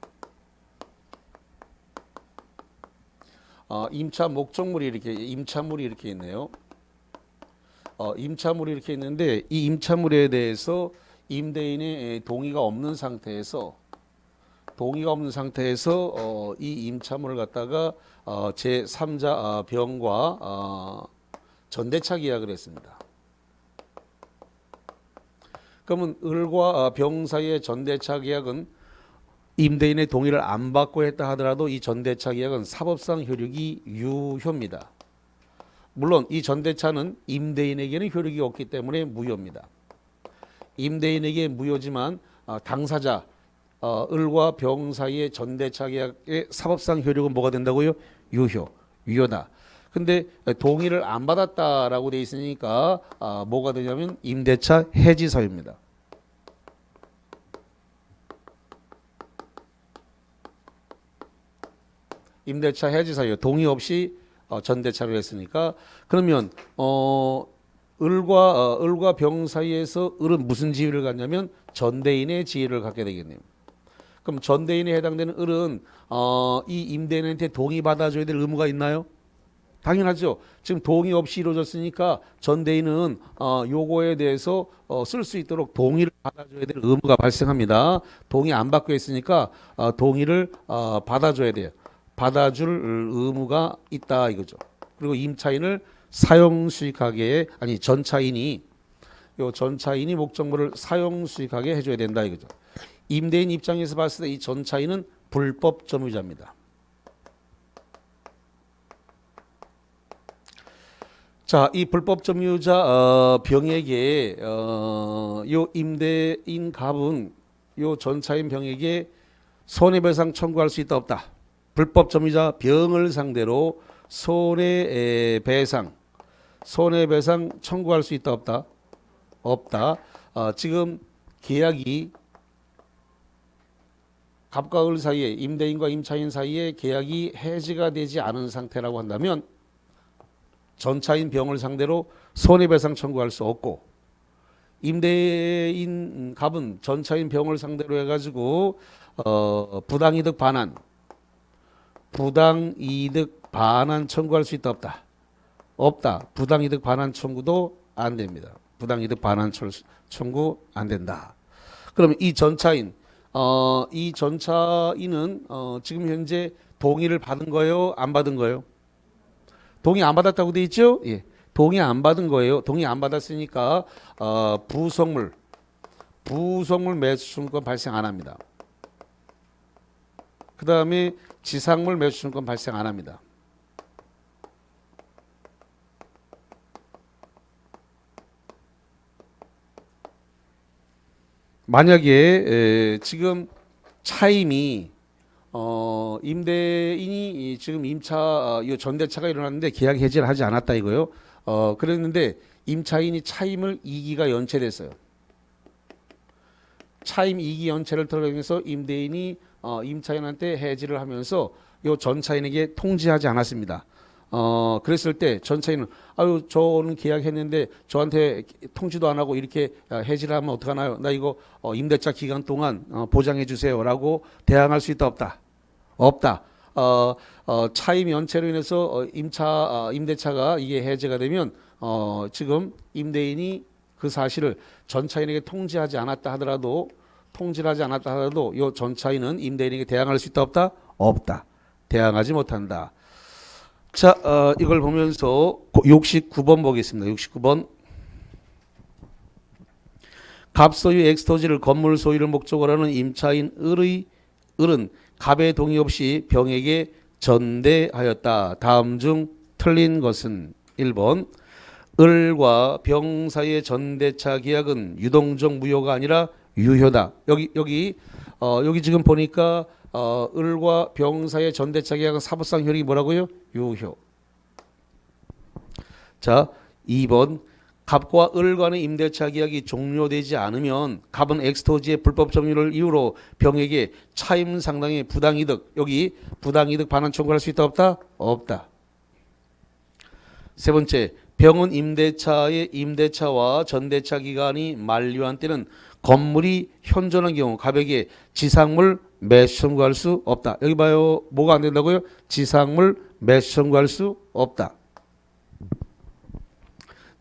Speaker 1: 임차 목적물이 임차물이 이렇게 있네요. 임차물이 이렇게 있는데 이 임차물에 대해서 임대인의 동의가 없는 상태에서 이 임차물을 갖다가 제3자 병과 전대차 계약을 했습니다. 그러면 을과 병 사이의 전대차 계약은 임대인의 동의를 안 받고 했다 하더라도 이 전대차 계약은 사법상 효력이 유효입니다. 물론 이 전대차는 임대인에게는 효력이 없기 때문에 무효입니다. 임대인에게 무효지만 당사자 을과 병 사이의 전대차 계약의 사법상 효력은 뭐가 된다고요? 유효다. 근데 동의를 안 받았다라고 돼 있으니까 뭐가 되냐면 임대차 해지 사유입니다. 임대차 해지 사유 동의 없이 전대차로 했으니까 그러면 을과 병 사이에서 을은 무슨 지위를 갖냐면 전대인의 지위를 갖게 되겠네요. 그럼 전대인에 해당되는 을은 이 임대인한테 동의 받아줘야 될 의무가 있나요? 당연하죠. 지금 동의 없이 이루어졌으니까 전대인은 요거에 대해서 쓸 수 있도록 동의를 받아줘야 될 의무가 발생합니다. 동의 안 받고 했으니까 동의를 받아줘야 돼요. 받아줄 의무가 있다 이거죠. 그리고 임차인을 사용 수익하게 전차인이 목적물을 사용 수익하게 해줘야 된다 이거죠. 임대인 입장에서 봤을 때 이 전차인은 불법 점유자입니다. 자, 이 불법 점유자 병에게 요 임대인 갑은 요 전차인 병에게 손해배상 청구할 수 있다 없다. 불법 점유자 병을 상대로 손해배상 청구할 수 있다 없다. 없다. 지금 계약이 갑과 을 사이에 임대인과 임차인 사이에 계약이 해지가 되지 않은 상태라고 한다면 전차인 병을 상대로 손해배상 청구할 수 없고 임대인 갑은 전차인 병을 상대로 해가지고 부당이득 반환 청구할 수 있다 없다. 없다. 부당이득 반환 청구도 안 됩니다. 부당이득 반환 청구 안 된다. 그러면 이 전차인은 지금 현재 동의를 받은 거예요? 안 받은 거예요? 동의 안 받았다고 돼 있죠? 예. 동의 안 받은 거예요. 동의 안 받았으니까 부속물 매수증권 발생 안 합니다. 그 다음에 지상물 매수증권 발생 안 합니다. 만약에 지금 차임이 임대인이 지금 임차 전대차가 일어났는데 계약 해지를 하지 않았다 이거요. 그랬는데 임차인이 차임을 2기가 연체됐어요. 차임 2기 연체를 통해서 임대인이 임차인한테 해지를 하면서 요 전차인에게 통지하지 않았습니다. 그랬을 때 전차인은 저는 계약했는데 저한테 통지도 안 하고 이렇게 해지를 하면 어떡하나요? 나 이거 임대차 기간 동안 보장해 주세요라고 대항할 수 있다 없다? 없다. 차임 연체로 인해서 임대차가 이게 해제가 되면 지금 임대인이 그 사실을 전차인에게 통지를 하지 않았다 하더라도 요 전차인은 임대인에게 대항할 수 있다 없다? 없다. 대항하지 못한다. 자, 이걸 보면서 69번 보겠습니다. 69번. 갑소유 엑스토지를 건물 소유를 목적으로 하는 임차인 을은 갑의 동의 없이 병에게 전대하였다. 다음 중 틀린 것은 1번. 을과 병 사이의 전대차 계약은 유동적 무효가 아니라 유효다. 여기 지금 보니까 을과 병 사이의 전대차 계약은 사부상 효력이 뭐라고요? 유효. 자, 2번 갑과 을 간의 임대차 계약이 종료되지 않으면 갑은 엑스토지의 불법 점유를 이유로 병에게 차임 상당의 부당이득, 여기 부당이득 반환 청구할 수 있다 없다? 없다. 세 번째, 병은 임대차와 전대차 기간이 만료한 때는 건물이 현존한 경우 갑에게 지상물 매수 청구할 수 없다. 여기 봐요. 뭐가 안 된다고요? 지상물 매수 청구할 수 없다.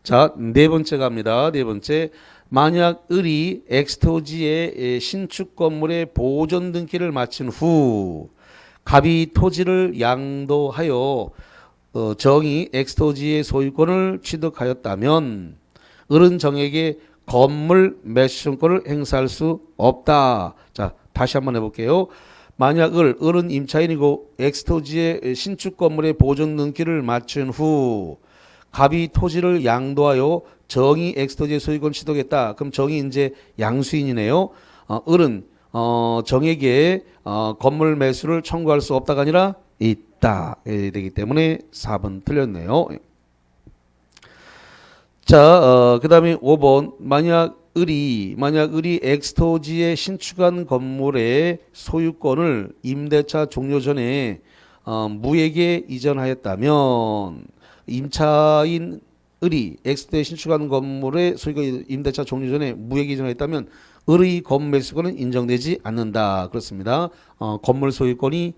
Speaker 1: 자, 네 번째 갑니다. 네 번째. 만약 을이 엑스토지의 신축 건물의 보존 등기를 마친 후 갑이 토지를 양도하여 정이 엑스토지의 소유권을 취득하였다면 을은 정에게 건물 매수권을 행사할 수 없다. 자, 다시 한번 해볼게요. 만약 을은 임차인이고 엑스토지의 신축 건물의 보존 등기를 마친 후 갑이 토지를 양도하여 정이 엑스토지의 소유권 취득했다. 그럼 정이 이제 양수인이네요. 을은 정에게 건물 매수를 청구할 수 없다가 아니라 있다 되기 때문에 4번 틀렸네요. 자, 그다음에 5번 만약 을이 엑스토지에 신축한 건물의 소유권을 임대차 종료 전에 무에게 이전하였다면 임차인 을이 엑스토지에 신축한 건물의 소유권 임대차 종료 전에 무에게 이전하였다면 을의 건물 매수권은 인정되지 않는다. 그렇습니다. 건물 소유권이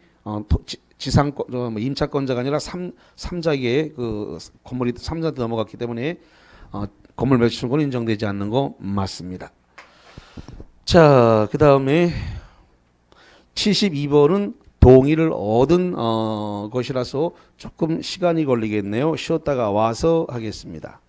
Speaker 1: 지상권, 임차권자가 아니라 3자에게 그 건물이 3자한테 넘어갔기 때문에 건물 매수권은 인정되지 않는 거 맞습니다. 자, 그 다음에 72번은 동의를 얻은 것이라서 조금 시간이 걸리겠네요. 쉬었다가 와서 하겠습니다.